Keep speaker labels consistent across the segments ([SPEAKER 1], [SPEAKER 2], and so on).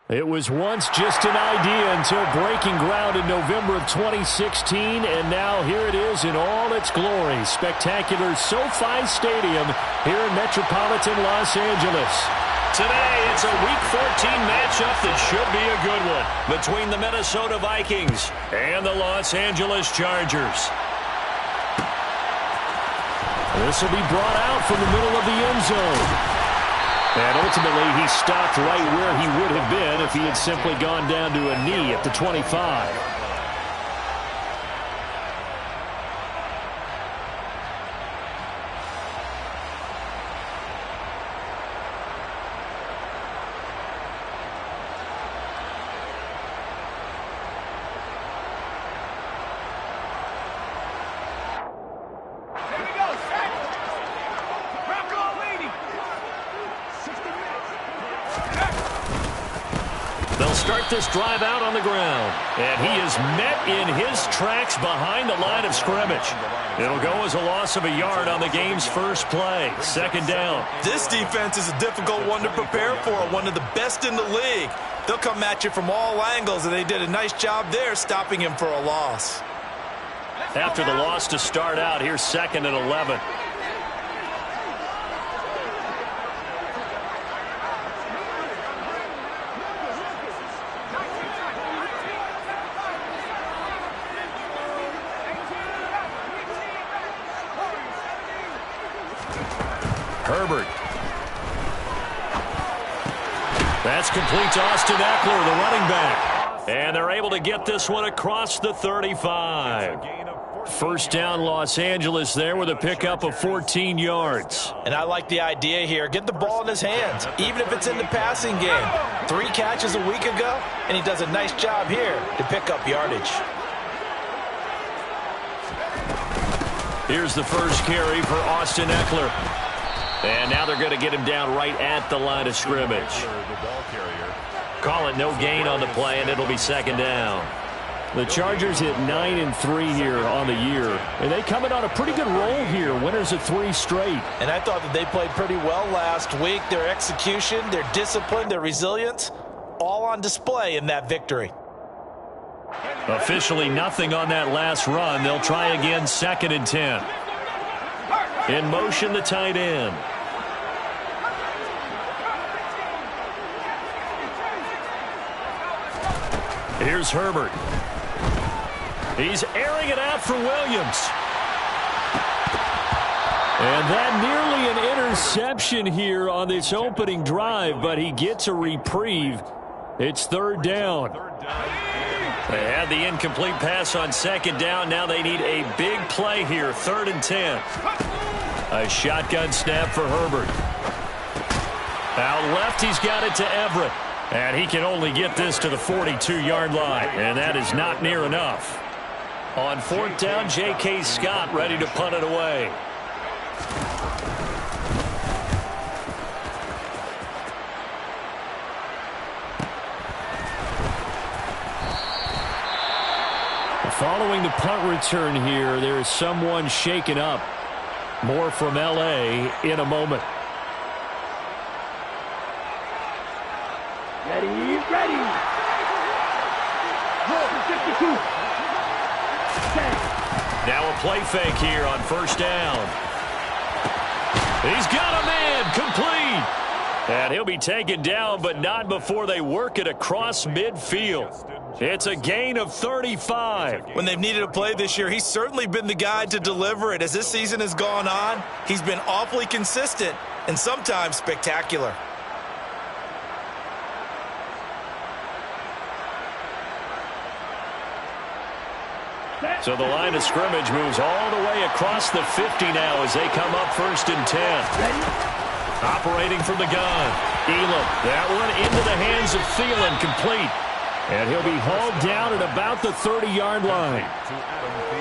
[SPEAKER 1] It was once just an idea until breaking ground in November of 2016, and now here it is in all its glory. Spectacular SoFi Stadium here in metropolitan Los Angeles. Today, it's a Week 14 matchup that should be a good one between the Minnesota Vikings and the Los Angeles Chargers. This will be brought out from the middle of the end zone. And ultimately, he stopped right where he would have been if he had simply gone down to a knee at the 25. They'll start this drive out on the ground. And he is met in his tracks behind the line of scrimmage. It'll go as a loss of a yard on the game's first play. Second down.
[SPEAKER 2] This defense is a difficult one to prepare for, one of the best in the league. They'll come at you from all angles, and they did a nice job there stopping him for a loss.
[SPEAKER 1] After the loss to start out, here's 2nd and 11. Herbert. That's complete to Austin Eckler, the running back. And they're able to get this one across the 35. First down, Los Angeles there with a pickup of 14 yards.
[SPEAKER 2] And I like the idea here. Get the ball in his hands, even if it's in the passing game. 3 catches a week ago, and he does a nice job here to pick up yardage.
[SPEAKER 1] Here's the first carry for Austin Eckler. And now they're going to get him down right at the line of scrimmage. Call it no gain on the play, and it'll be second down. The Chargers hit 9-3 here on the year, and they come in on a pretty good roll here. Winners of 3 straight.
[SPEAKER 2] And I thought that they played pretty well last week. Their execution, their discipline, their resilience, all on display in that victory.
[SPEAKER 1] Officially nothing on that last run. They'll try again, 2nd and 10. In motion, the tight end. Here's Herbert. He's airing it out for Williams. And that nearly an interception here on this opening drive, but he gets a reprieve. It's 3rd down. They had the incomplete pass on 2nd down. Now they need a big play here, 3rd and 10. A shotgun snap for Herbert. Out left, he's got it to Everett. And he can only get this to the 42-yard line. And that is not near enough. On 4th down, J.K. Scott ready to punt it away. Following the punt return here, there is someone shaken up. More from L.A. in a moment.
[SPEAKER 3] Ready.
[SPEAKER 1] Now a play fake here on 1st down. He's got a man, complete. And he'll be taken down, but not before they work it across midfield. It's a gain of 35.
[SPEAKER 2] When they've needed a play this year, he's certainly been the guy to deliver it. As this season has gone on, he's been awfully consistent and sometimes spectacular.
[SPEAKER 1] So the line of scrimmage moves all the way across the 50 now as they come up 1st and 10. Operating from the gun. Elam, that one into the hands of Thielen, complete. And he'll be hauled down at about the 30-yard line.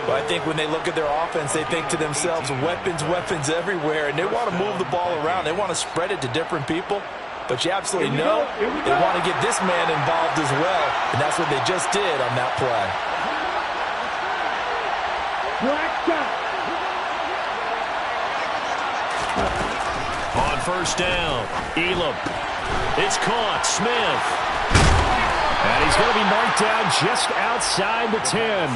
[SPEAKER 2] Well, I think when they look at their offense, they think to themselves, weapons everywhere, and they want to move the ball around. They want to spread it to different people. But you absolutely know they want to get this man involved as well, and that's what they just did on that play.
[SPEAKER 1] On first down. Elam. It's caught. Smith. And he's going to be marked down just outside the 10.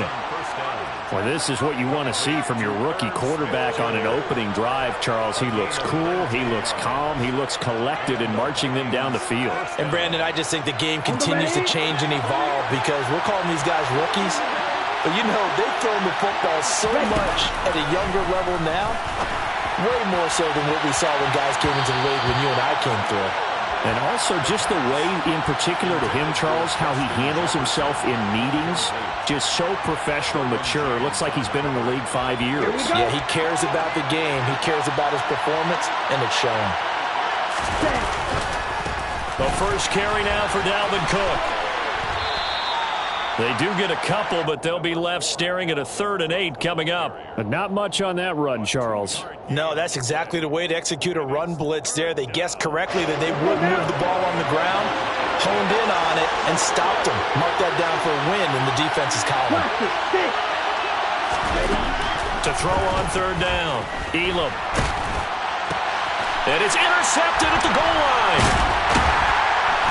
[SPEAKER 1] Well, this is what you want to see from your rookie quarterback on an opening drive, Charles. He looks cool. He looks calm. He looks collected in marching them down the field.
[SPEAKER 2] And, Brandon, I just think the game continues to change and evolve because we're calling these guys rookies. But, you know, they've thrown the football so much at a younger level now, way more so than what we saw when guys came into the league when you and I came through.
[SPEAKER 1] And also just the way, in particular to him, Charles, how he handles himself in meetings, just so professional, mature. Looks like he's been in the league 5 years.
[SPEAKER 2] Yeah, he cares about the game. He cares about his performance, and it's showing.
[SPEAKER 1] The first carry now for Dalvin Cook. They do get a couple, but they'll be left staring at a 3rd and 8 coming up. But not much on that run, Charles.
[SPEAKER 2] No, that's exactly the way to execute a run blitz there. They guessed correctly that they would move the ball on the ground, honed in on it, and stopped them. Mark that down for a win in the defense's column.
[SPEAKER 1] To throw on 3rd down, Elam. And it's intercepted at the goal line.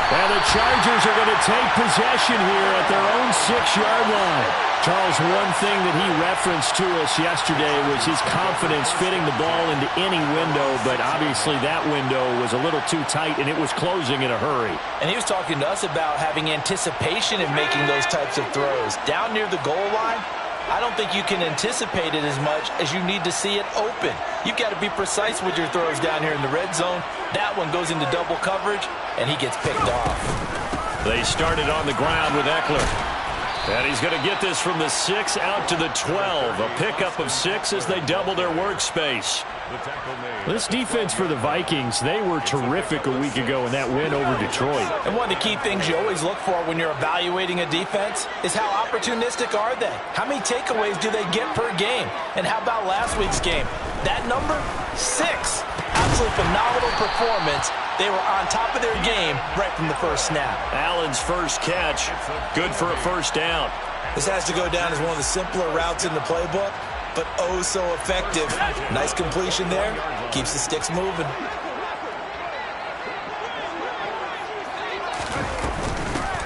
[SPEAKER 1] And the Chargers are going to take possession here at their own 6-yard line. Charles, one thing that he referenced to us yesterday was his confidence fitting the ball into any window, but obviously that window was a little too tight, and it was closing in a hurry.
[SPEAKER 2] And he was talking to us about having anticipation in making those types of throws. Down near the goal line, I don't think you can anticipate it as much as you need to see it open. You've got to be precise with your throws down here in the red zone. That one goes into double coverage, and he gets picked off.
[SPEAKER 1] They started on the ground with Eckler. And he's going to get this from the 6 out to the 12. A pickup of 6 as they double their workspace. This defense for the Vikings, they were terrific a week ago in that win over Detroit.
[SPEAKER 2] And one of the key things you always look for when you're evaluating a defense is how opportunistic are they? How many takeaways do they get per game? And how about last week's game? That number? 6. Absolutely phenomenal performance. They were on top of their game right from the first snap.
[SPEAKER 1] Allen's first catch, good for a first down.
[SPEAKER 2] This has to go down as one of the simpler routes in the playbook, but oh so effective. Nice completion there. Keeps the sticks moving.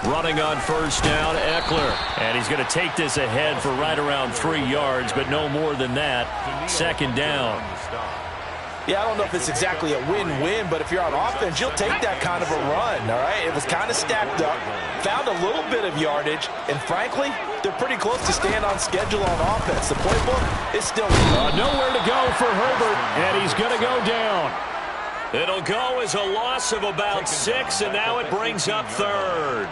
[SPEAKER 1] Running on first down, Eckler. And he's going to take this ahead for right around 3 yards, but no more than that. 2nd down.
[SPEAKER 2] Yeah, I don't know if it's exactly a win-win, but if you're on offense, you'll take that kind of a run, all right? It was kind of stacked up, found a little bit of yardage, and frankly, they're pretty close to staying on schedule on offense. The playbook is still
[SPEAKER 1] nowhere to go for Herbert, and he's going to go down. It'll go as a loss of about 6, and now it brings up 3rd.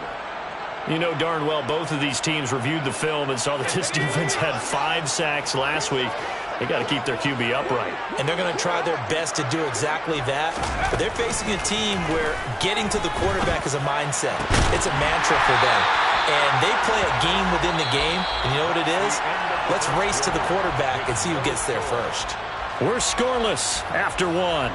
[SPEAKER 1] You know darn well both of these teams reviewed the film and saw that this defense had 5 sacks last week. They got to keep their QB upright.
[SPEAKER 2] And they're going to try their best to do exactly that. But they're facing a team where getting to the quarterback is a mindset. It's a mantra for them. And they play a game within the game. And you know what it is? Let's race to the quarterback and see who gets there first.
[SPEAKER 1] We're scoreless after 1.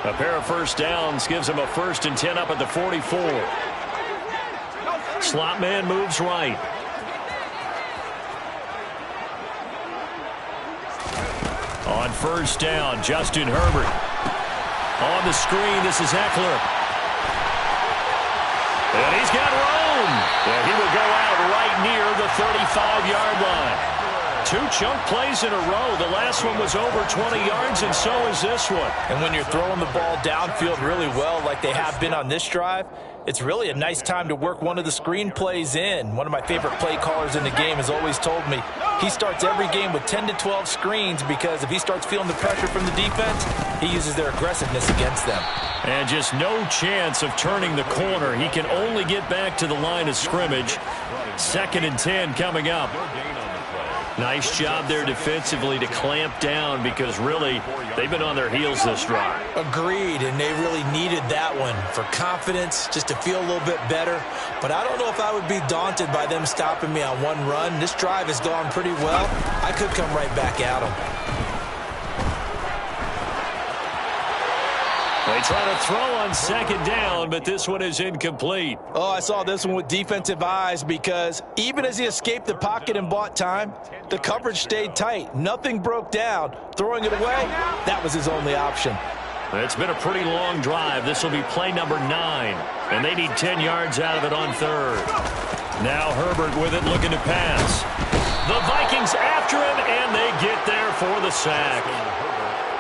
[SPEAKER 1] A pair of first downs gives him a 1st and 10 up at the 44. Slot man moves right. On first down, Justin Herbert. On the screen, this is Eckler. And he's got room. And he will go out right near the 35-yard line. 2 chunk plays in a row. The last one was over 20 yards, and so is this one.
[SPEAKER 2] And when you're throwing the ball downfield really well like they have been on this drive, it's really a nice time to work one of the screen plays in. One of my favorite play callers in the game has always told me he starts every game with 10 to 12 screens because if he starts feeling the pressure from the defense, he uses their aggressiveness against them.
[SPEAKER 1] And just no chance of turning the corner. He can only get back to the line of scrimmage. 2nd and 10 coming up. Nice job there defensively to clamp down because really they've been on their heels this drive.
[SPEAKER 2] Agreed, and they really needed that one for confidence, just to feel a little bit better. But I don't know if I would be daunted by them stopping me on one run. This drive has gone pretty well. I could come right back at them.
[SPEAKER 1] They try to throw on second down, but this one is incomplete.
[SPEAKER 2] Oh, I saw this one with defensive eyes because even as he escaped the pocket and bought time, the coverage stayed tight. Nothing broke down. Throwing it away, that was his only option.
[SPEAKER 1] It's been a pretty long drive. This will be play number 9, and they need 10 yards out of it on third. Now Herbert with it, looking to pass. The Vikings after him, and they get there for the sack.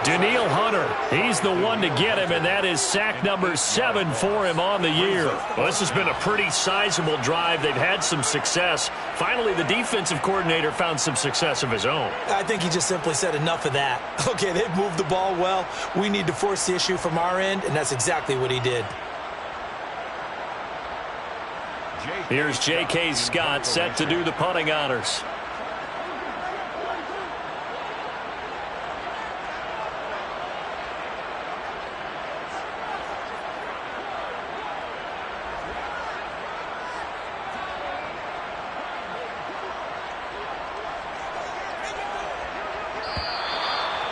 [SPEAKER 1] Danielle Hunter, he's the one to get him, and that is sack number 7 for him on the year. Well, this has been a pretty sizable drive. They've had some success. Finally, the defensive coordinator found some success of his own.
[SPEAKER 2] I think he just simply said enough of that. Okay, they've moved the ball well. We need to force the issue from our end, and that's exactly what he did.
[SPEAKER 1] Here's J.K. Scott set to do the punting honors.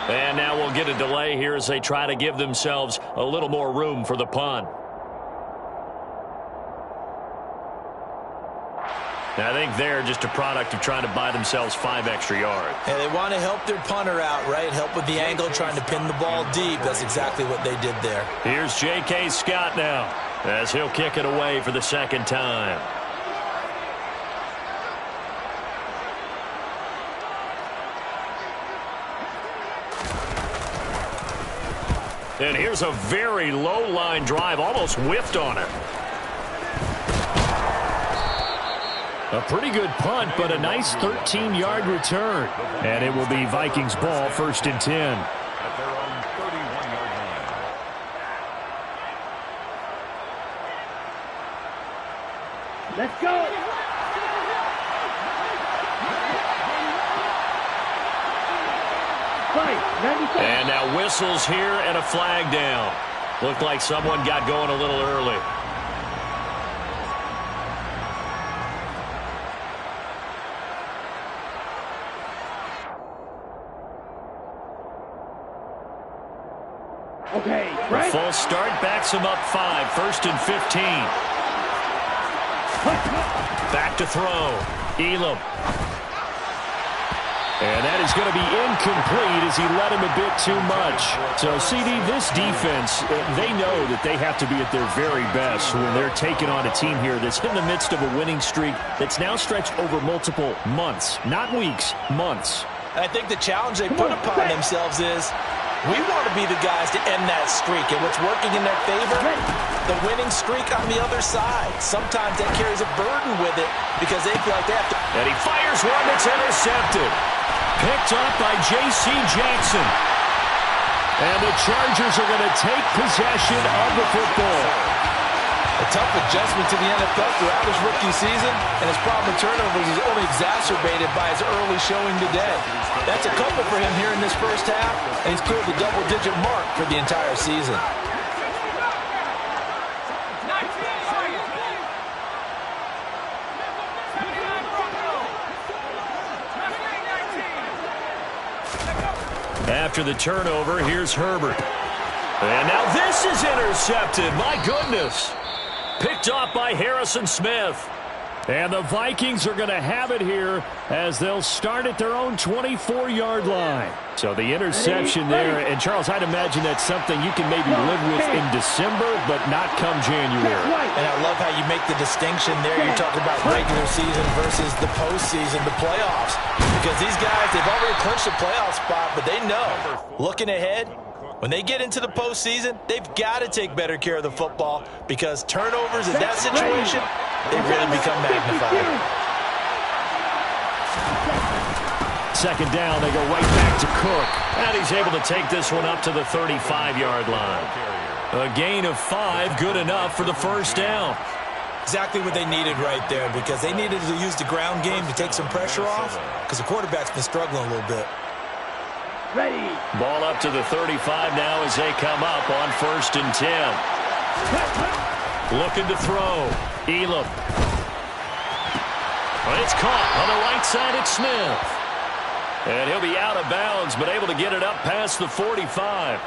[SPEAKER 1] And now we'll get a delay here as they try to give themselves a little more room for the punt. I think they're just a product of trying to buy themselves 5 extra yards.
[SPEAKER 2] And they want to help their punter out, right? Help with the angle, trying to pin the ball deep. That's exactly what they did there.
[SPEAKER 1] Here's J.K. Scott now as he'll kick it away for the second time. And here's a very low line drive, almost whiffed on it. A pretty good punt, but a nice 13-yard return. And it will be Vikings ball, 1st and 10.
[SPEAKER 3] At their own 31-yard line.
[SPEAKER 4] Let's go.
[SPEAKER 1] And now whistles here and a flag down. Looked like someone got going a little early.
[SPEAKER 4] Okay,
[SPEAKER 1] right. The full start backs him up 5, 1st and 15. Back to throw. Elam. And that is going to be incomplete as he let him a bit too much. So, CD, this defense, they know that they have to be at their very best when they're taking on a team here that's in the midst of a winning streak that's now stretched over multiple months, not weeks, months.
[SPEAKER 2] I think the challenge they put upon themselves is we want to be the guys to end that streak. And what's working in their favor? The winning streak on the other side. Sometimes that carries a burden with it because they feel like they have to.
[SPEAKER 1] And he fires one that's intercepted. Picked up by J.C. Jackson. And the Chargers are going to take possession of the football.
[SPEAKER 2] A tough adjustment to the NFL throughout his rookie season, and his problem with turnovers is only exacerbated by his early showing today. That's a couple for him here in this first half, and he's cleared the double-digit mark for the entire season.
[SPEAKER 1] After the turnover, here's Herbert. And now this is intercepted. My goodness. Picked off by Harrison Smith. And the Vikings are going to have it here as they'll start at their own 24-yard line. So the interception there. And, Charles, I'd imagine that's something you can maybe live with in December, but not come January.
[SPEAKER 2] And I love how you make the distinction there. You're talking about regular season versus the postseason, the playoffs. Because these guys, they've already clinched a playoff spot, but they know, looking ahead, when they get into the postseason, they've got to take better care of the football because turnovers in that situation, they really become magnified.
[SPEAKER 1] Second down, they go right back to Cook. And he's able to take this one up to the 35-yard line. A gain of 5, good enough for the first down.
[SPEAKER 2] Exactly what they needed right there because they needed to use the ground game to take some pressure off because the quarterback's been struggling a little bit.
[SPEAKER 4] Ready.
[SPEAKER 1] Ball up to the 35 now as they come up on 1st and 10. Looking to throw. Elam. Well, it's caught on the right side. It's Smith. And he'll be out of bounds, but able to get it up past the 45.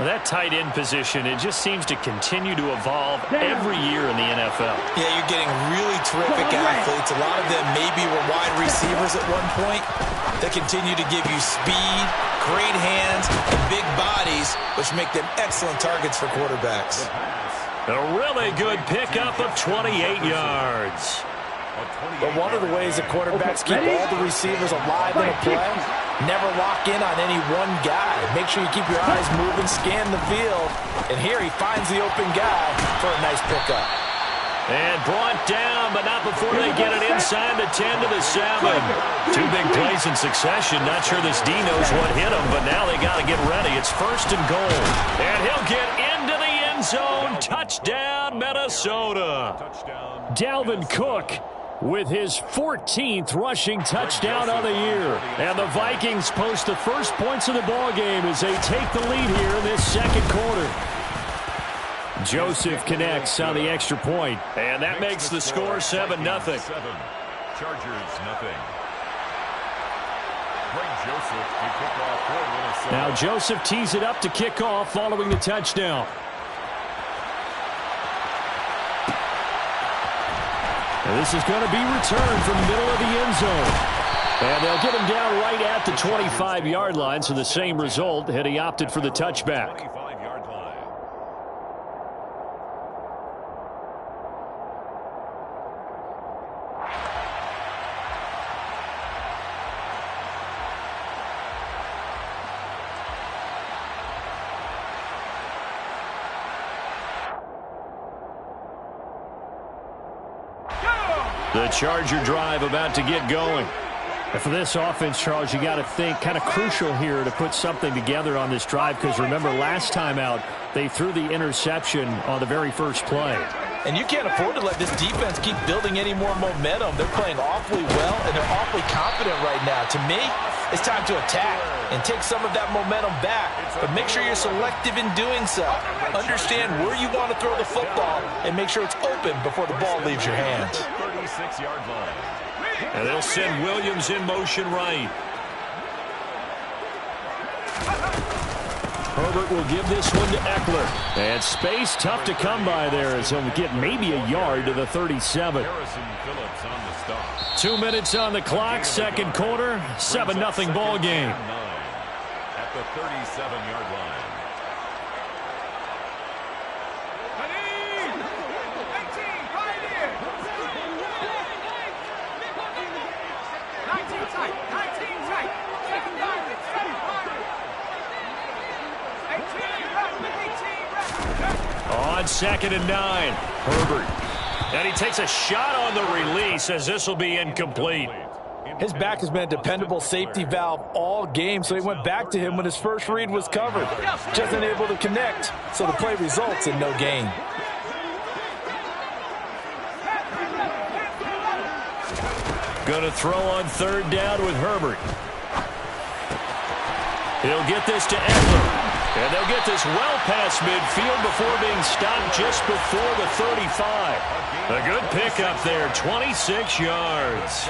[SPEAKER 1] That tight end position, it just seems to continue to evolve every year in the NFL.
[SPEAKER 2] Yeah, you're getting really terrific athletes. A lot of them maybe were wide receivers at one point. They continue to give you speed, great hands, and big bodies, which make them excellent targets for quarterbacks.
[SPEAKER 1] A really good pickup of 28 yards.
[SPEAKER 2] But one of the ways that quarterbacks keep all the receivers alive in a play, never lock in on any one guy. Make sure you keep your eyes moving, scan the field. And here he finds the open guy for a nice pickup.
[SPEAKER 1] And brought down, but not before they get it inside the 10 to the 7. Two big plays in succession. Not sure this D knows what hit him, but now they got to get ready. It's 1st and goal. And he'll get into the end zone. Touchdown, Minnesota. Dalvin Cook with his 14th rushing touchdown on the year. And the Vikings post the first points of the ball game as they take the lead here in this second quarter. Joseph connects on the extra point, and that makes the score 7-0.
[SPEAKER 3] Chargers, 0.
[SPEAKER 1] Now Joseph tees it up to kick off following the touchdown. And this is going to be returned from the middle of the end zone. And they'll get him down right at the 25-yard line, so the same result had he opted for the touchback. The Charger drive about to get going. And for this offense, Charles, you got to think kind of crucial here to put something together on this drive, because remember last time out they threw the interception on the very first play.
[SPEAKER 2] And you can't afford to let this defense keep building any more momentum. They're playing awfully well, and they're awfully confident right now. To me, it's time to attack and take some of that momentum back. But make sure you're selective in doing so. Understand where you want to throw the football and make sure it's open before the ball leaves your hands.
[SPEAKER 3] 36-yard line.
[SPEAKER 1] And they'll send Williams in motion right. Herbert will give this one to Eckler. And space tough to come by there as he'll get maybe a yard to the 37.
[SPEAKER 3] Harrison Phillips on the stop.
[SPEAKER 1] 2 minutes on the clock, second quarter, 7-0 ball game.
[SPEAKER 3] At the 37-yard line.
[SPEAKER 1] On 2nd and 9, Herbert. And he takes a shot on the release as this will be incomplete.
[SPEAKER 2] His back has been a dependable safety valve all game, so he went back to him when his first read was covered. Just unable to connect, so the play results in no gain.
[SPEAKER 1] Going to throw on 3rd down with Herbert. He'll get this to Eckler. And they'll get this well past midfield before being stopped just before the 35. A good pickup there, 26 yards.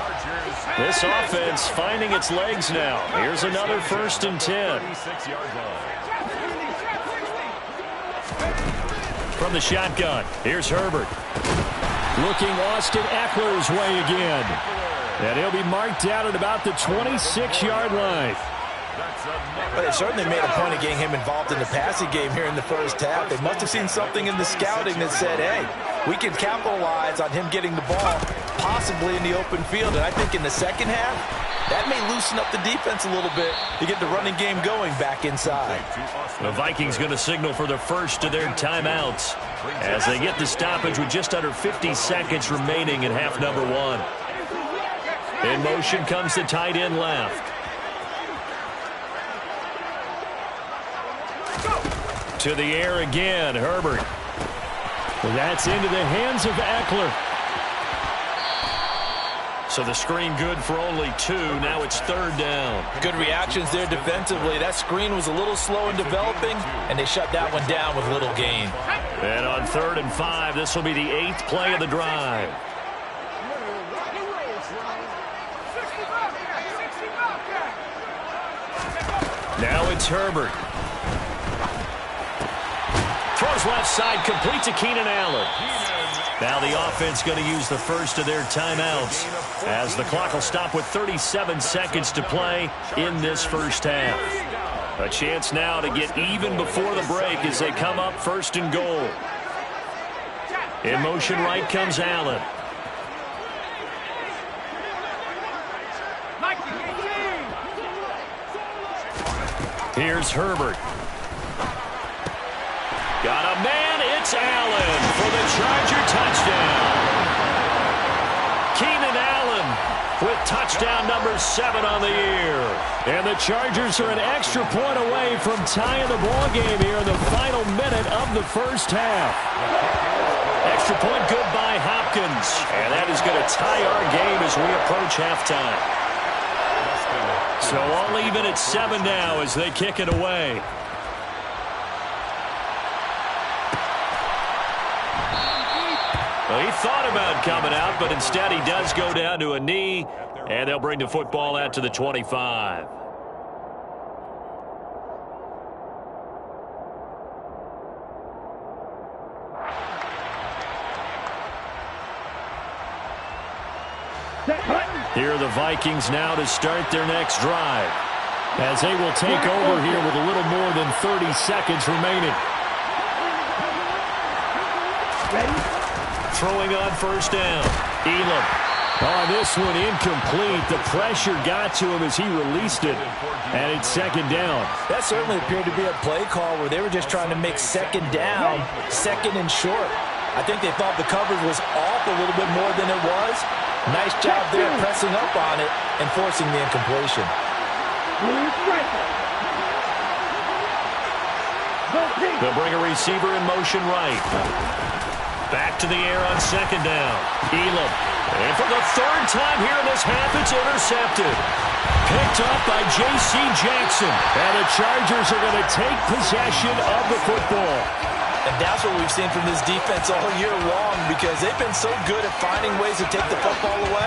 [SPEAKER 1] This offense finding its legs now. Here's another 1st and 10. From the shotgun, here's Herbert. Looking Austin Eckler's way again. And he'll be marked out at about the 26-yard line.
[SPEAKER 2] But they certainly made a point of getting him involved in the passing game here in the first half. They must have seen something in the scouting that said, hey, we can capitalize on him getting the ball, possibly in the open field. And I think in the second half, that may loosen up the defense a little bit to get the running game going back inside.
[SPEAKER 1] The Vikings going to signal for the first of their timeouts as they get the stoppage with just under 50 seconds remaining in half number 1. In motion comes the tight end left. To the air again, Herbert. Well, that's into the hands of Eckler. So the screen good for only 2. Now it's 3rd down.
[SPEAKER 2] Good reactions there defensively. That screen was a little slow in developing, and they shut that one down with little gain.
[SPEAKER 1] And on 3rd and 5, this will be the 8th play of the drive. Now it's Herbert. Throws left side, complete to Keenan Allen. Now the offense going to use the first of their timeouts as the clock will stop with 37 seconds to play in this first half. A chance now to get even before the break as they come up first and goal. In motion right comes Allen. Here's Herbert. Got a man, it's Allen for the Charger touchdown. Keenan Allen with touchdown number 7 on the year. And the Chargers are an extra point away from tying the ball game here in the final minute of the first half. Extra point good by Hopkins. And that is going to tie our game as we approach halftime. So all even at 7 now as they kick it away. Well, he thought about coming out, but instead he does go down to a knee, and they'll bring the football out to the 25. Here are the Vikings now to start their next drive, as they will take over here with a little more than 30 seconds remaining.
[SPEAKER 4] Ready?
[SPEAKER 1] Throwing on first down. Elam. Oh, this one incomplete. The pressure got to him as he released it. And it's second down.
[SPEAKER 2] That certainly appeared to be a play call where they were just trying to make second down, second and short. I think they thought the coverage was off a little bit more than it was. Nice job there pressing up on it and forcing the incompletion.
[SPEAKER 1] They'll bring a receiver in motion right. Back to the air on second down. Elam. And for the third time here in this half, it's intercepted. Picked up by J.C. Jackson. And the Chargers are going to take possession of the football.
[SPEAKER 2] And that's what we've seen from this defense all year long, because they've been so good at finding ways to take the football away.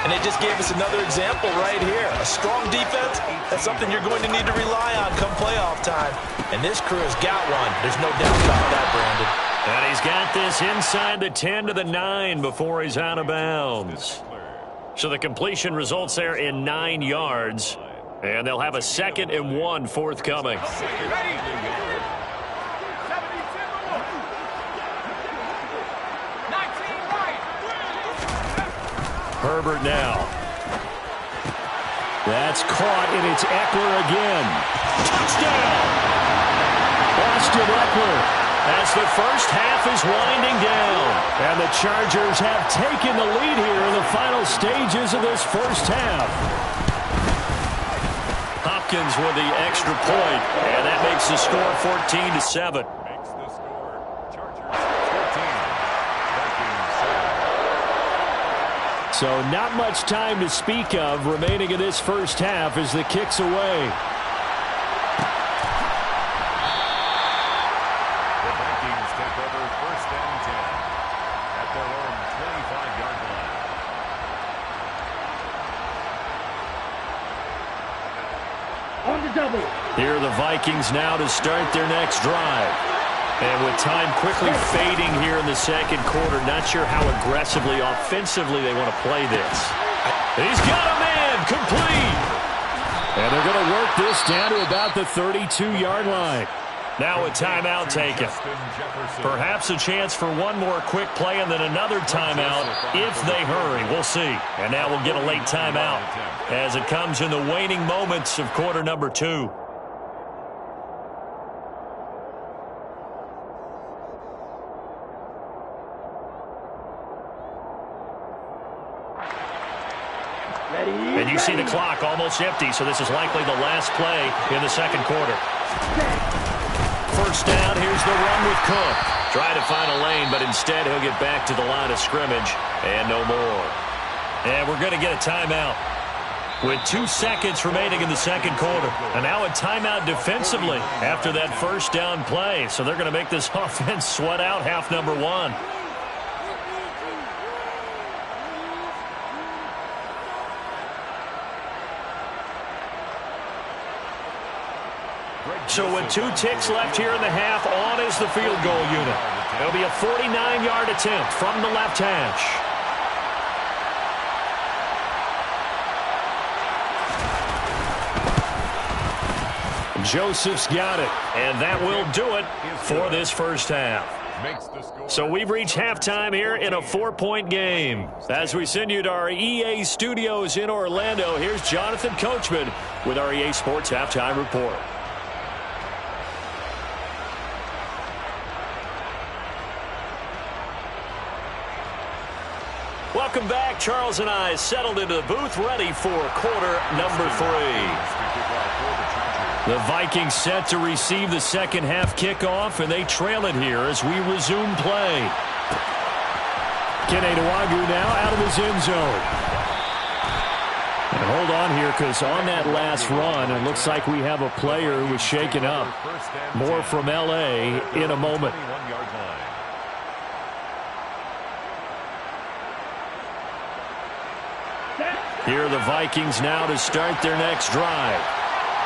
[SPEAKER 2] And they just gave us another example right here. A strong defense, that's something you're going to need to rely on come playoff time. And this crew has got one. There's no doubt about that, Brandon.
[SPEAKER 1] And he's got this inside the 10 to the 9 before he's out of bounds. So the completion results there in 9 yards. And they'll have a 2nd and 1 forthcoming. Herbert now. That's caught, and it's Eckler again. Touchdown! Austin Eckler, as the first half is winding down. And the Chargers have taken the lead here in the final stages of this first half. Hopkins with the extra point, and that makes the score 14-7. So not much time to speak of remaining in this first half as the kick's away.
[SPEAKER 3] The Vikings take over first and 10 at their own 25-yard line.
[SPEAKER 4] On the double.
[SPEAKER 1] Here are the Vikings now to start their next drive. And with time quickly fading here in the second quarter, not sure how aggressively, offensively they want to play this. He's got a man, complete. And they're going to work this down to about the 32-yard line. Now a timeout taken. Perhaps a chance for one more quick play and then another timeout if they hurry. We'll see. And now we'll get a late timeout as it comes in the waning moments of quarter number 2. And you see the clock almost empty, so this is likely the last play in the second quarter. First down, here's the run with Cook. Try to find a lane, but instead he'll get back to the line of scrimmage and no more. And we're going to get a timeout with 2 seconds remaining in the second quarter. And now a timeout defensively after that first down play. So they're going to make this offense sweat out half number 1. So with 2 ticks left here in the half, on is the field goal unit. It'll be a 49-yard attempt from the left hash. Joseph's got it, and that will do it for this first half. So we've reached halftime here in a 4-point game. As we send you to our EA studios in Orlando, here's Jonathan Coachman with our EA Sports Halftime Report. Welcome back. Charles and I settled into the booth, ready for quarter number 3. The Vikings set to receive the second half kickoff, and they trail it here as we resume play. Kene Nwangwu now out of his end zone. And hold on here, because on that last run, it looks like we have a player who was shaken up. More from L.A. in a moment. Here are the Vikings now to start their next drive.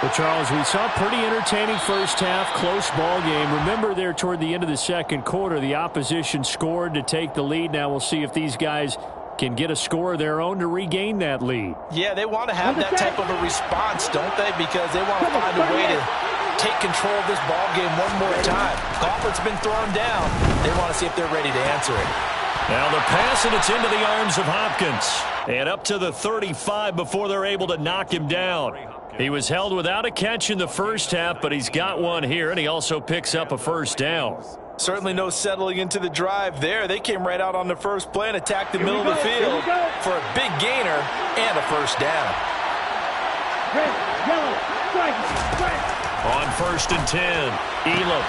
[SPEAKER 1] Well, Charles, we saw a pretty entertaining first half, close ball game. Remember there toward the end of the second quarter, the opposition scored to take the lead. Now we'll see if these guys can get a score of their own to regain that lead.
[SPEAKER 2] Yeah, they want to have that type of a response, don't they? Because they want to find a way to take control of this ball game one more time. Gauntlet's been thrown down. They want to see if they're ready to answer it.
[SPEAKER 1] Now the pass, and it's into the arms of Hopkins. And up to the 35 before they're able to knock him down. He was held without a catch in the first half, but he's got one here, and he also picks up a first down.
[SPEAKER 2] Certainly no settling into the drive there. They came right out on the first play and attacked the middle of the field for a big gainer and a first down.
[SPEAKER 4] Red, yellow, strike.
[SPEAKER 1] On 1st and 10, Elam.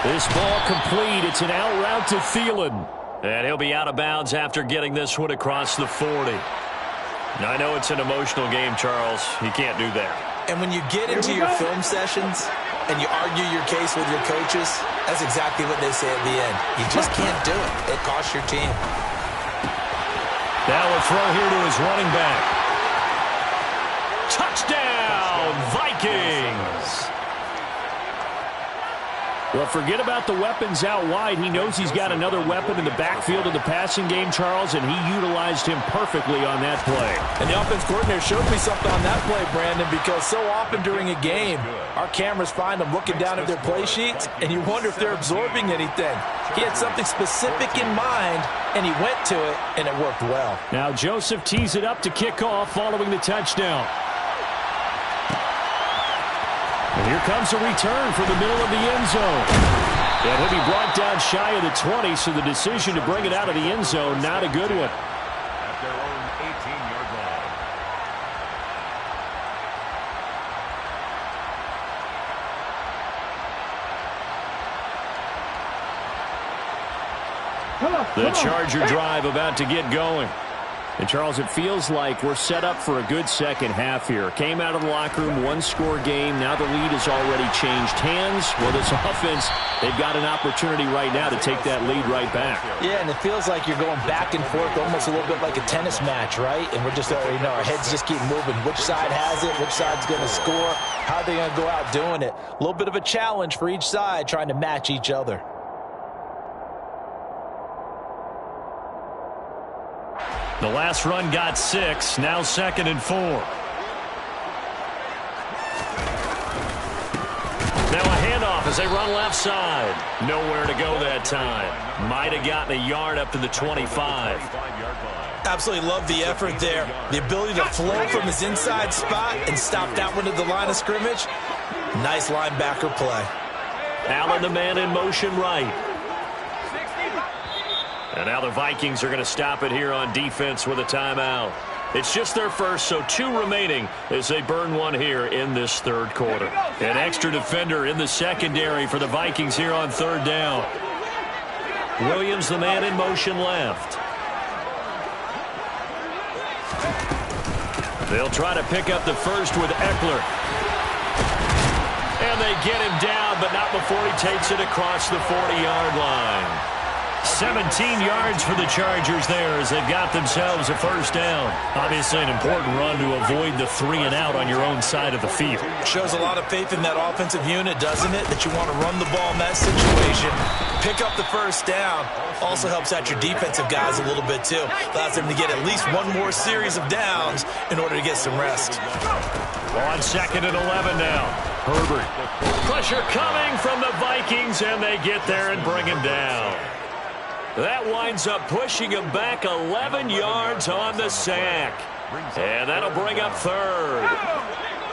[SPEAKER 1] This ball complete. It's an out route to Thielen. And he'll be out of bounds after getting this one across the 40. Now, I know it's an emotional game, Charles. You can't do that.
[SPEAKER 2] And when you get into your film sessions and you argue your case with your coaches, that's exactly what they say at the end. You just can't do it. It costs your team.
[SPEAKER 1] Now a throw here to his running back. Touchdown, Vikings! Well, forget about the weapons out wide. He knows he's got another weapon in the backfield of the passing game, Charles, and he utilized him perfectly on that play.
[SPEAKER 2] And the offense coordinator showed me something on that play, Brandon, because so often during a game, our cameras find them looking down at their play sheets, and you wonder if they're absorbing anything. He had something specific in mind, and he went to it, and it worked well.
[SPEAKER 1] Now Joseph tees it up to kick off following the touchdown. And here comes a return from the middle of the end zone. And he'll be brought down shy of the 20, so the decision to bring it out of the end zone, not a good one.
[SPEAKER 3] At their own 18-yard line.
[SPEAKER 1] The Charger drive about to get going. And, Charles, it feels like we're set up for a good second half here. Came out of the locker room, one-score game. Now the lead has already changed hands. Well, this offense, they've got an opportunity right now to take that lead right back.
[SPEAKER 2] Yeah, and it feels like you're going back and forth almost a little bit like a tennis match, right? And we're just, our heads just keep moving. Which side has it? Which side's going to score? How are they going to go out doing it? A little bit of a challenge for each side trying to match each other.
[SPEAKER 1] The last run got 6, now 2nd and 4. Now a handoff as they run left side. Nowhere to go that time. Might have gotten a yard up to the 25.
[SPEAKER 2] Absolutely love the effort there. The ability to flow from his inside spot and stop that one at the line of scrimmage. Nice linebacker play.
[SPEAKER 1] Allen, the man in motion right. And now the Vikings are going to stop it here on defense with a timeout. It's just their first, so 2 remaining as they burn one here in this third quarter. An extra defender in the secondary for the Vikings here on 3rd down. Williams, the man in motion left. They'll try to pick up the first with Eckler. And they get him down, but not before he takes it across the 40-yard line. 17 yards for the Chargers there as they've got themselves a first down. Obviously an important run to avoid the 3 and out on your own side of the field.
[SPEAKER 2] Shows a lot of faith in that offensive unit, doesn't it? That you want to run the ball in that situation. Pick up the first down. Also helps out your defensive guys a little bit too. Allows them to get at least one more series of downs in order to get some rest.
[SPEAKER 1] On 2nd and 11 now. Herbert. Pressure coming from the Vikings, and they get there and bring him down. That winds up pushing him back 11 yards on the sack. And that'll bring up 3rd.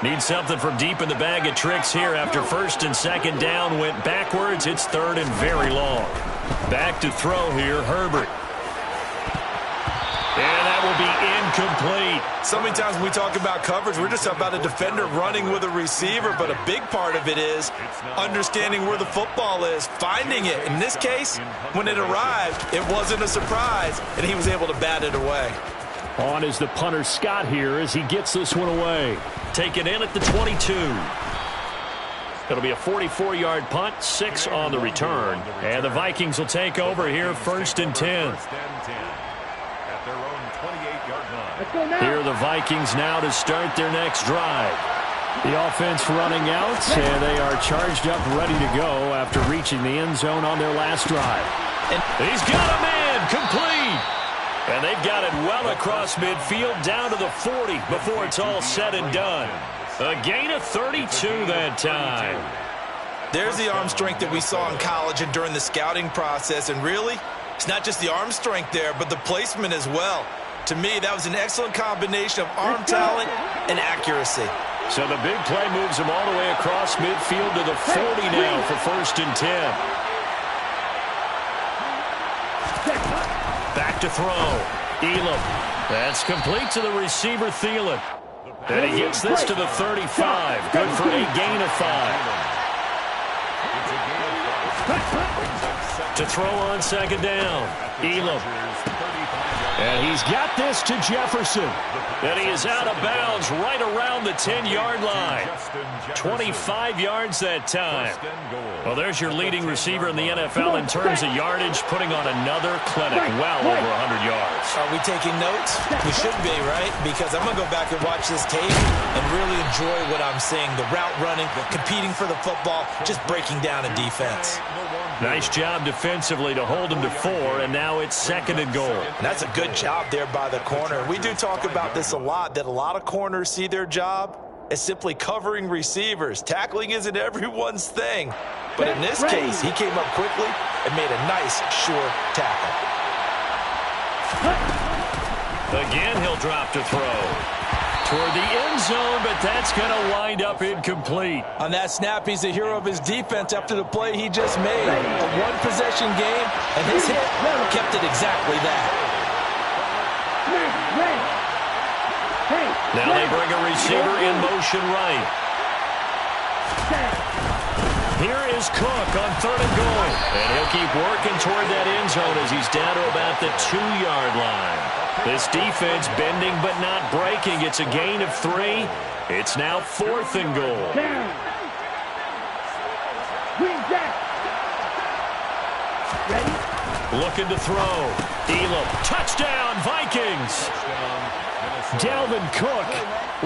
[SPEAKER 1] Need something from deep in the bag of tricks here after 1st and 2nd down went backwards. It's 3rd and very long. Back to throw here, Herbert. And that will be incomplete.
[SPEAKER 2] So many times when we talk about coverage, we're just about a defender running with a receiver, but a big part of it is understanding where the football is, finding it. In this case, when it arrived, it wasn't a surprise, and he was able to bat it away.
[SPEAKER 1] On is the punter Scott here as he gets this one away. Taken in at the 22. It'll be a 44-yard punt, 6 on the return. And the Vikings will take over here, 1st and 10. Here are the Vikings now to start their next drive. The offense running out, and they are charged up, ready to go after reaching the end zone on their last drive. And he's got a man, complete. And they've got it well across midfield, down to the 40 before it's all said and done. A gain of 32 that time.
[SPEAKER 2] There's the arm strength that we saw in college and during the scouting process. And really, it's not just the arm strength there, but the placement as well. To me, that was an excellent combination of arm talent and accuracy.
[SPEAKER 1] So the big play moves him all the way across midfield to the 40 now for 1st and 10. Back to throw. Elam. That's complete to the receiver, Thielen. And he gets this to the 35. Good for a gain of 5. To throw on 2nd down. Elam. And he's got this to Jefferson. And he is out of bounds right around the 10-yard line. 25 yards that time. Well, there's your leading receiver in the NFL in terms of yardage, putting on another clinic, well over 100 yards.
[SPEAKER 2] Are we taking notes? We should be, right? Because I'm going to go back and watch this tape and really enjoy what I'm seeing. The route running, competing for the football, just breaking down a defense.
[SPEAKER 1] Nice job defensively to hold him to 4, and now it's 2nd and goal.
[SPEAKER 2] And that's a good job there by the corner. We do talk about this a lot, that a lot of corners see their job as simply covering receivers. Tackling isn't everyone's thing. But in this case, he came up quickly and made a nice, sure tackle.
[SPEAKER 1] Again, he'll drop to throw. Toward the end zone, but that's going to wind up incomplete.
[SPEAKER 2] On that snap, he's the hero of his defense after the play he just made. A one-possession game, and his hit kept it exactly that.
[SPEAKER 1] Now they bring a receiver in motion right. Here is Cook on 3rd and goal. And he'll keep working toward that end zone as he's down to about the 2-yard line. This defense bending but not breaking. It's a gain of 3. It's now 4th and goal. Looking to throw. Elam. Touchdown, Vikings. Dalvin Cook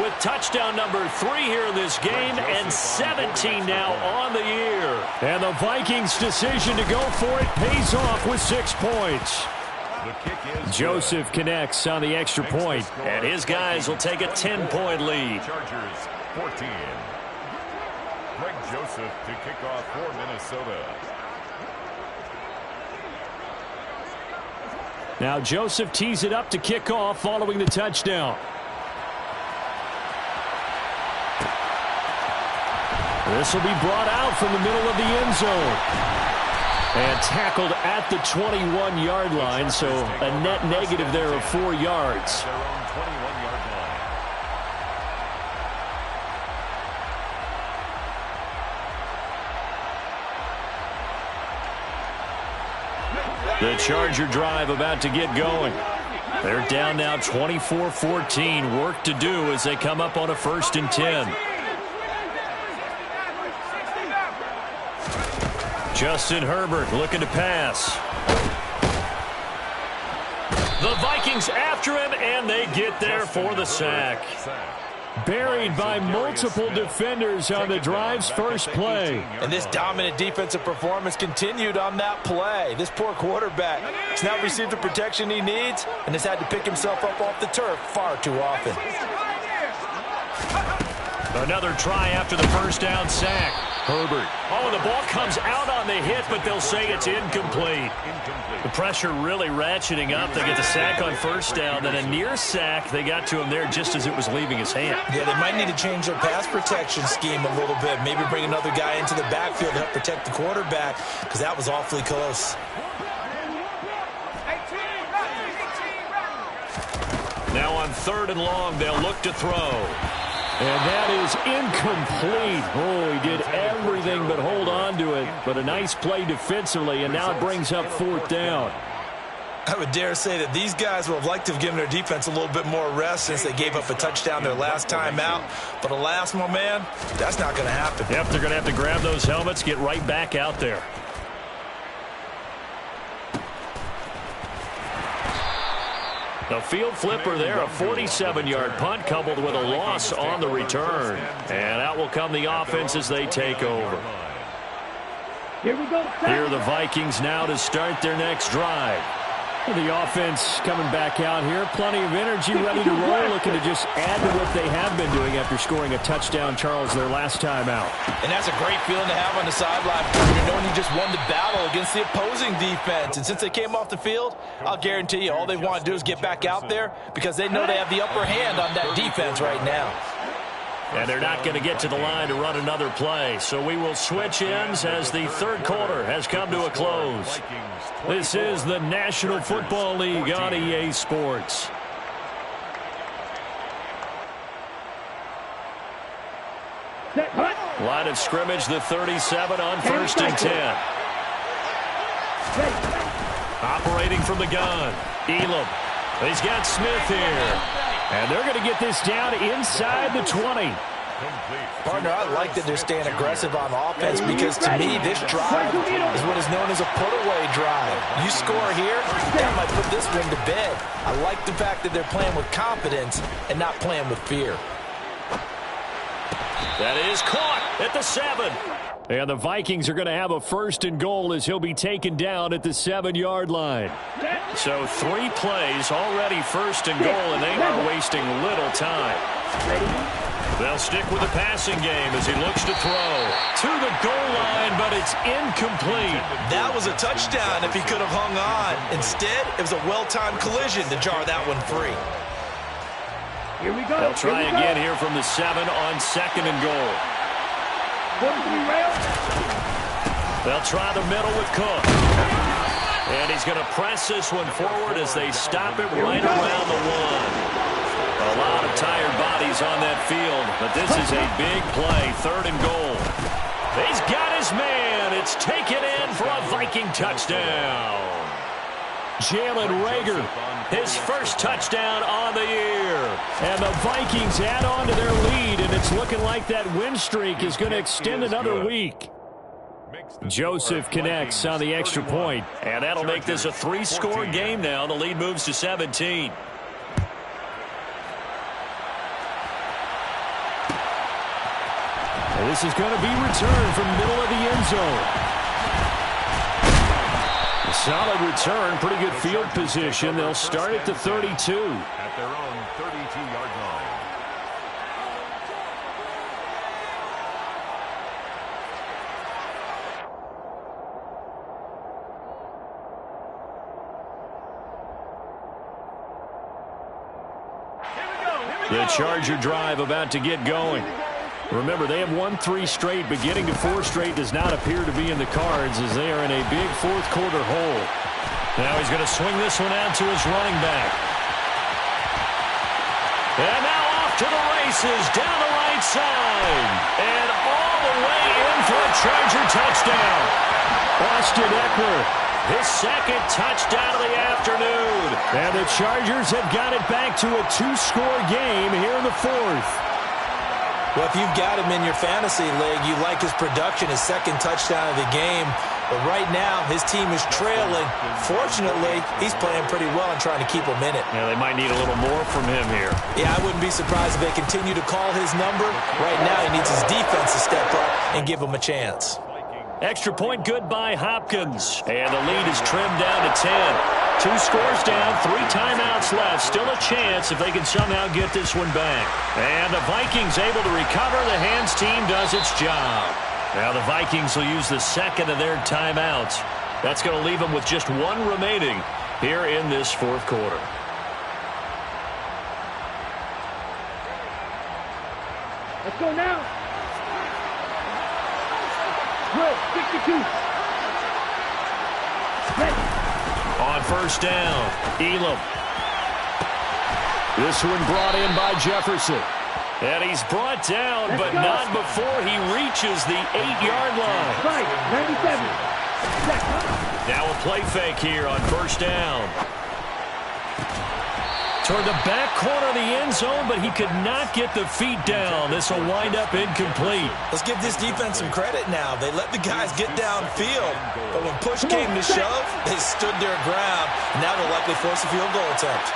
[SPEAKER 1] with touchdown number 3 here in this game, and 17 now on the year. And the Vikings' decision to go for it pays off with 6 points. Joseph connects on the extra point, and his guys will take a 10-point lead.
[SPEAKER 3] Chargers 14. Greg Joseph to kick off for Minnesota.
[SPEAKER 1] Now Joseph tees it up to kick off following the touchdown. This will be brought out from the middle of the end zone. And tackled at the 21-yard line, so a net negative there of 4 yards.
[SPEAKER 3] Their own 21-yard line.
[SPEAKER 1] The Charger drive about to get going. They're down now 24-14. Work to do as they come up on a 1st and 10. Justin Herbert looking to pass. The Vikings after him, and they get there for the sack. Buried by multiple defenders on the drive's first play.
[SPEAKER 2] And this dominant defensive performance continued on that play. This poor quarterback has not received the protection he needs and has had to pick himself up off the turf far too often.
[SPEAKER 1] Another try after the first down sack. Herbert. Oh, the ball comes out on the hit, but they'll say it's incomplete. The pressure really ratcheting up. They get the sack on first down, then a near sack. They got to him there just as it was leaving his hand.
[SPEAKER 2] Yeah, they might need to change their pass protection scheme a little bit. Maybe bring another guy into the backfield to help protect the quarterback, because that was awfully close.
[SPEAKER 1] Now on 3rd and long, they'll look to throw. And that is incomplete. Oh, he did everything but hold on to it. But a nice play defensively, and now it brings up 4th down.
[SPEAKER 2] I would dare say that these guys would have liked to have given their defense a little bit more rest since they gave up a touchdown their last time out. But alas, my man, that's not going to happen.
[SPEAKER 1] Yep, they're going to have to grab those helmets, get right back out there. The field flipper there, a 47-yard punt coupled with a loss on the return. And out will come the offense as they take over.
[SPEAKER 4] Here we go.
[SPEAKER 1] Here are the Vikings now to start their next drive. The offense coming back out here. Plenty of energy, ready to roll, looking to just add to what they have been doing after scoring a touchdown, Charles, their last time out.
[SPEAKER 2] And that's a great feeling to have on the sideline, knowing you just won the battle against the opposing defense. And since they came off the field, I'll guarantee you all they want to do is get back out there because they know they have the upper hand on that defense right now.
[SPEAKER 1] And they're not going to get to the line to run another play. So we will switch ends as the 3rd quarter has come to a close. This is the National Football League on EA Sports. Line of scrimmage, the 37 on 1st and 10. Operating from the gun. Elam. He's got Smith here. And they're going to get this down inside the 20.
[SPEAKER 2] Partner, I like that they're staying aggressive on offense because to me, this drive is what is known as a put-away drive. You score here, that might put this one to bed. I like the fact that they're playing with confidence and not playing with fear.
[SPEAKER 1] That is caught at the 7. And the Vikings are going to have a 1st and goal as he'll be taken down at the 7-yard line. So 3 plays, already 1st and goal, and they are wasting little time. They'll stick with the passing game as he looks to throw. To the goal line, but it's incomplete.
[SPEAKER 2] That was a touchdown if he could have hung on. Instead, it was a well-timed collision to jar that one free.
[SPEAKER 4] Here we go.
[SPEAKER 1] They'll try again here from the 7 on 2nd and goal. They'll try the middle with Cook. And he's going to press this one forward as they stop it right around the 1. A lot of tired bodies on that field, but this is a big play, 3rd and goal. He's got his man. It's taken in for a Viking touchdown. Jalen Reagor, his first touchdown on the year. And the Vikings add on to their lead, and it's looking like that win streak is going to extend another week. Joseph connects on the extra point, and that'll make this a 3-score game now. The lead moves to 17. And this is going to be returned from the middle of the end zone. A solid return, pretty good field position. They'll start at the 32.
[SPEAKER 3] At their own 32-yard line.
[SPEAKER 1] The Charger drive about to get going. Remember, they have won 3 straight, but getting to 4 straight does not appear to be in the cards as they are in a big 4th quarter hole. Now he's going to swing this one out to his running back. And now off to the races down the right side. And all the way in for a Charger touchdown. Austin Eckler, his 2nd touchdown of the afternoon. And the Chargers have got it back to a 2-score game here in the 4th.
[SPEAKER 2] Well, if you've got him in your fantasy league, you like his production, his 2nd touchdown of the game. But right now, his team is trailing. Fortunately, he's playing pretty well and trying to keep them in it.
[SPEAKER 1] Yeah, they might need a little more from him here.
[SPEAKER 2] Yeah, I wouldn't be surprised if they continue to call his number. Right now, he needs his defense to step up and give him a chance.
[SPEAKER 1] Extra point good by Hopkins. And the lead is trimmed down to 10. 2 scores down, 3 timeouts left. Still a chance if they can somehow get this one back. And the Vikings able to recover. The hands team does its job. Now the Vikings will use the second of their timeouts. That's going to leave them with just 1 remaining here in this 4th quarter.
[SPEAKER 4] Let's go now. Good. 62. Ready.
[SPEAKER 1] On first down, Elam. This one brought in by Jefferson. And he's brought down, but not before he reaches the 8-yard line.
[SPEAKER 4] Right, 97.
[SPEAKER 1] Now a play fake here on first down. Toward the back corner of the end zone, but he could not get the feet down. This will wind up incomplete.
[SPEAKER 2] Let's give this defense some credit now. They let the guys get downfield, but when push came to shove, they stood their ground. Now they'll likely force a field goal attempt.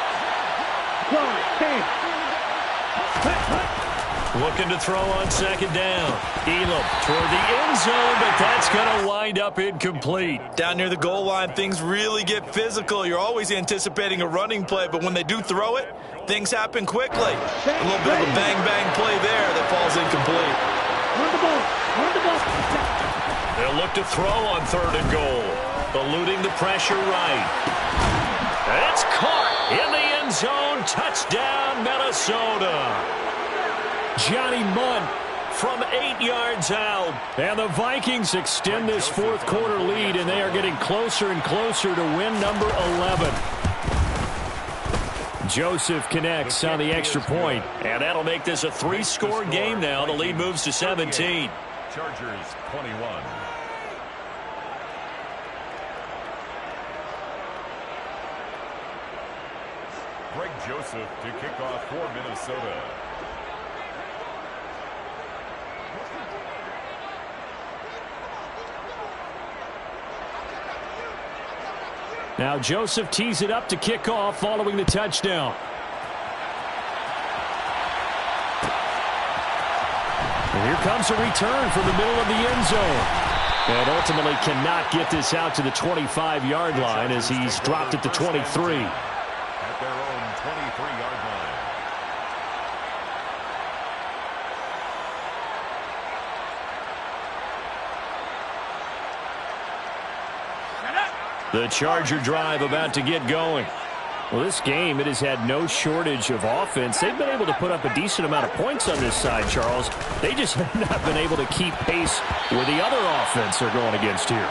[SPEAKER 1] Looking to throw on second down. Elam toward the end zone, but that's going to wind up incomplete.
[SPEAKER 2] Down near the goal line, things really get physical. You're always anticipating a running play, but when they do throw it, things happen quickly. A little bit of a bang-bang play there that falls incomplete.
[SPEAKER 1] They'll look to throw on 3rd and goal. Eluding the pressure right. It's caught in the end zone. Touchdown, Minnesota. Johnny Munn from 8 yards out. And the Vikings extend this 4th quarter lead, and they are getting closer and closer to win number 11. Joseph connects on the extra point, and that'll make this a 3-score game now. The lead moves to 17.
[SPEAKER 3] Chargers 21. Greg Joseph to kick off for Minnesota.
[SPEAKER 1] Now Joseph tees it up to kick off following the touchdown. And here comes a return from the middle of the end zone. And ultimately cannot get this out to the 25-yard line as he's dropped it to 23.
[SPEAKER 3] At their own 23-yard line.
[SPEAKER 1] The Charger drive about to get going. Well, this game, it has had no shortage of offense. They've been able to put up a decent amount of points on this side, Charles. They just have not been able to keep pace with the other offense they're going against here.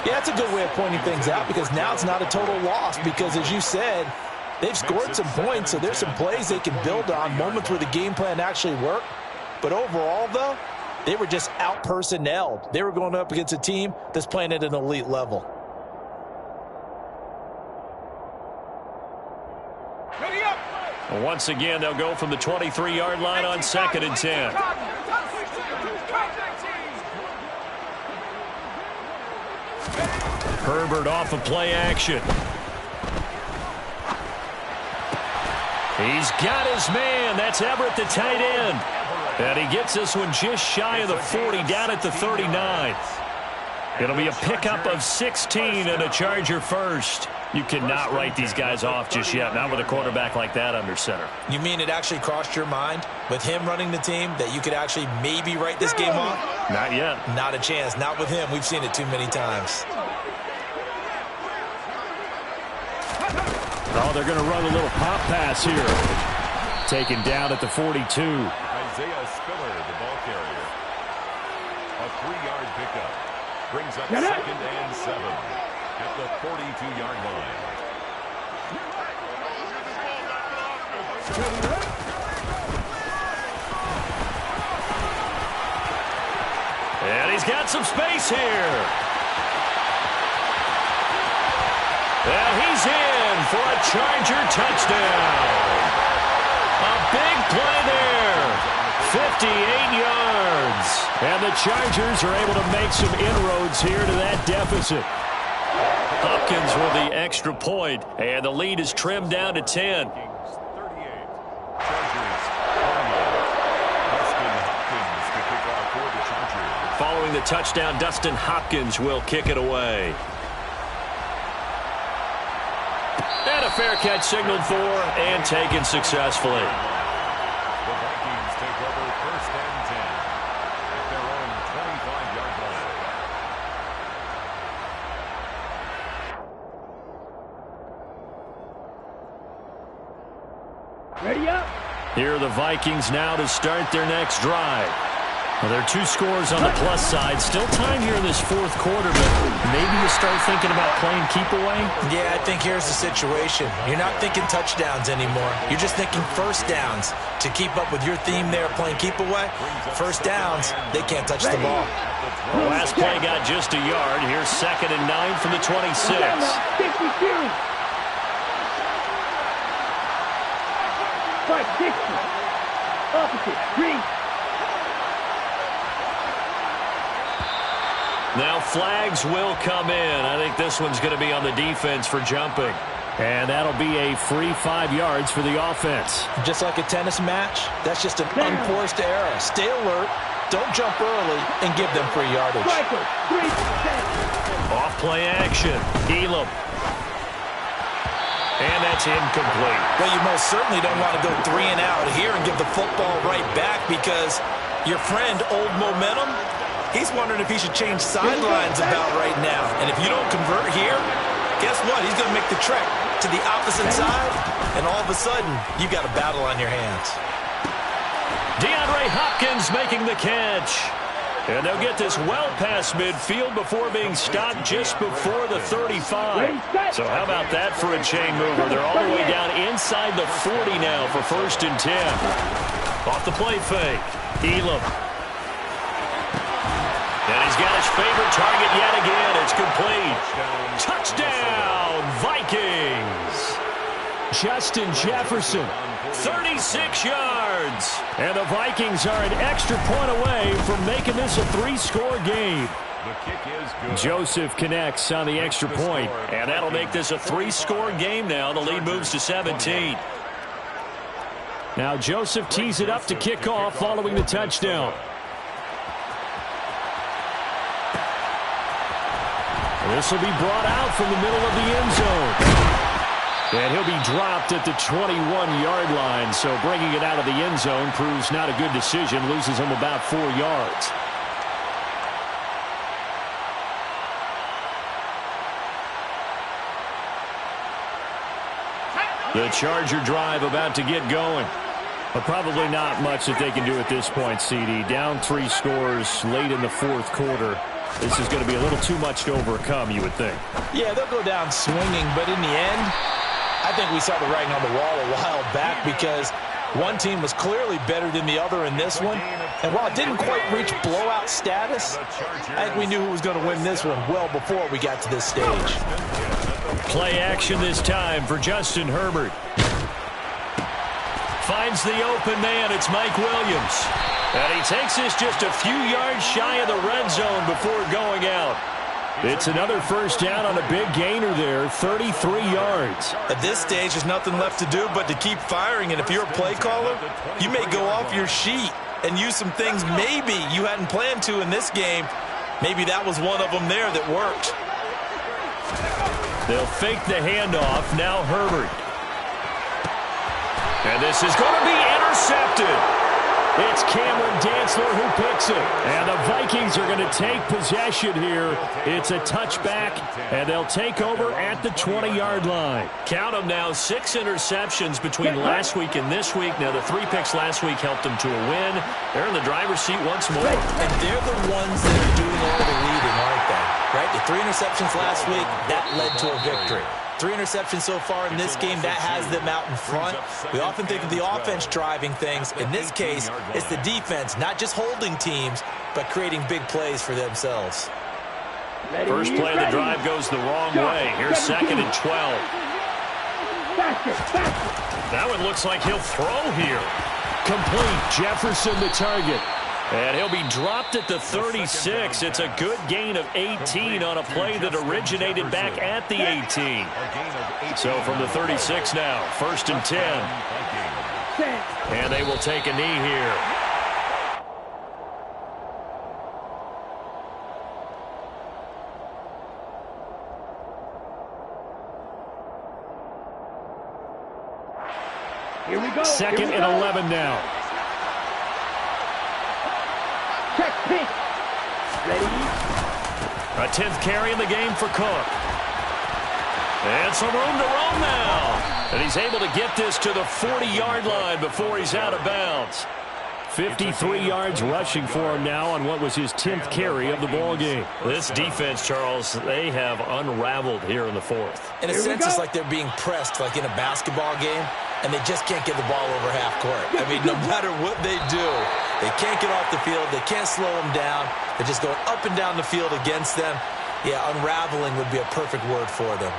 [SPEAKER 2] Yeah, that's a good way of pointing things out because now it's not a total loss because, as you said, they've scored some points, so there's some plays they can build on, moments where the game plan actually worked. But overall, though, they were just out-personnelled. They were going up against a team that's playing at an elite level.
[SPEAKER 1] Once again, they'll go from the 23-yard line on 2nd and 10. Herbert off of play action. He's got his man. That's Everett, the tight end. And he gets this one just shy of the 40, down at the 39. It'll be a pickup of 16 and a Charger first. You cannot write these guys off just yet, not with a quarterback like that under center.
[SPEAKER 2] You mean it actually crossed your mind with him running the team that you could actually maybe write this game off?
[SPEAKER 1] Not yet.
[SPEAKER 2] Not a chance. Not with him. We've seen it too many times.
[SPEAKER 1] Oh, they're going to run a little pop pass here. Taken down at the 42.
[SPEAKER 3] Isaiah Spiller, the ball carrier. A 3-yard pickup. Brings up 2nd and 7 at the 42-yard line.
[SPEAKER 1] And he's got some space here. And he's in for a Charger touchdown. A big play there. 58 yards. And the Chargers are able to make some inroads here to that deficit. Hopkins with the extra point, and the lead is trimmed down to 10. Following the touchdown, Dustin Hopkins will kick it away. And a fair catch signaled for and taken successfully.
[SPEAKER 3] The Vikings take over 1st and 10 at their own 25-yard line.
[SPEAKER 4] Ready up.
[SPEAKER 1] Here are the Vikings now to start their next drive. Well, there are 2 scores on the plus side. Still time here in this 4th quarter, but maybe you start thinking about playing keep away?
[SPEAKER 2] Yeah, I think here's the situation. You're not thinking touchdowns anymore. You're just thinking first downs. To keep up with your theme there, playing keep away, first downs, they can't touch the ball.
[SPEAKER 1] The last play got just a yard. Here's 2nd and 9 from the 26.
[SPEAKER 4] 52. 560. Opposite. Green.
[SPEAKER 1] Now flags will come in. I think this one's going to be on the defense for jumping. And that'll be a free 5 yards for the offense.
[SPEAKER 2] Just like a tennis match, that's just an unforced error. Stay alert, don't jump early, and give them free yardage.
[SPEAKER 1] Off play action. Elam. And that's incomplete.
[SPEAKER 2] Well, you most certainly don't want to go 3 and out here and give the football right back because your friend, Old Momentum, he's wondering if he should change sidelines about right now. And if you don't convert here, guess what? He's going to make the trek to the opposite side, and all of a sudden, you got a battle on your hands.
[SPEAKER 1] DeAndre Hopkins making the catch. And they'll get this well past midfield before being stopped just before the 35. So how about that for a chain mover? They're all the way down inside the 40 now for 1st and 10. Off the play fake. Elam. And he's got his favorite target yet again. It's complete. Touchdown, Vikings. Justin Jefferson, 36 yards. And the Vikings are an extra point away from making this a 3-score game.
[SPEAKER 3] The kick is good.
[SPEAKER 1] Joseph connects on the extra point, and that'll make this a 3-score game now. The lead moves to 17. Now Joseph tees it up to kick off following the touchdown. This will be brought out from the middle of the end zone. And he'll be dropped at the 21-yard line. So bringing it out of the end zone proves not a good decision. Loses him about 4 yards. The Charger drive about to get going. But probably not much that they can do at this point, CD. Down 3 scores late in the 4th quarter. This is going to be a little too much to overcome, you would think. Yeah, they'll go down swinging, but in the end, I think we saw the writing on the wall a while back because one team was clearly better than the other in this one. And while it didn't quite reach blowout status, I think we knew who was going to win this one well before we got to this stage. Play action this time for Justin Herbert. Finds the open man. It's Mike Williams. And he takes this just a few yards shy of the red zone before going out. It's another first down on a big gainer there, 33 yards.
[SPEAKER 2] At this stage, there's nothing left to do but to keep firing. And if you're a play caller, you may go off your sheet and use some things maybe you hadn't planned to in this game. Maybe that was one of them there that worked.
[SPEAKER 1] They'll fake the handoff. Now Herbert. And this is going to be intercepted. It's Cameron Dantzler who picks it. And the Vikings are going to take possession here. It's a touchback, and they'll take over at the 20-yard line. Count them now, 6 interceptions between last week and this week. Now, the 3 picks last week helped them to a win. They're in the driver's seat once more.
[SPEAKER 2] And they're the ones that are doing all the leading, aren't they? Right? The 3 interceptions last week, that led to a victory. 3 interceptions so far in this game, that has them out in front. We often think of the offense driving things. In this case, it's the defense, not just holding teams, but creating big plays for themselves.
[SPEAKER 1] First play of the drive goes the wrong way. Here's 2nd and 12. That one looks like he'll throw here. Complete. Jefferson the target. And he'll be dropped at the 36. It's a good gain of 18 on a play that originated back at the 18. So from the 36 now, 1st and 10. And they will take a knee here.
[SPEAKER 4] Here we go.
[SPEAKER 1] 2nd and 11 now.
[SPEAKER 4] Check pitch. Ready?
[SPEAKER 1] A 10th carry in the game for Cook. And some room to roam now. And he's able to get this to the 40-yard line before he's out of bounds. 53 yards rushing for him now on what was his 10th carry of the ball game. This defense, Charles, they have unraveled here in the 4th.
[SPEAKER 2] In a sense, it's like they're being pressed like in a basketball game, and they just can't get the ball over half court. I mean, no matter what they do, they can't get off the field. They can't slow them down. They're just going up and down the field against them. Yeah, unraveling would be a perfect word for them.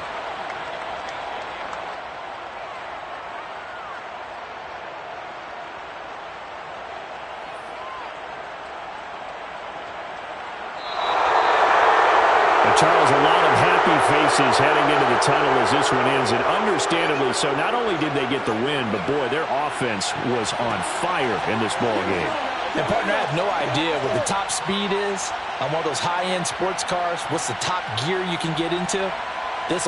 [SPEAKER 1] Charles, a lot of happy faces heading into the tunnel as this one ends, and understandably so. Not only did they get the win, but, boy, their offense was on fire in this ball game.
[SPEAKER 2] And, partner, I have no idea what the top speed is on one of those high-end sports cars. What's the top gear you can get into? This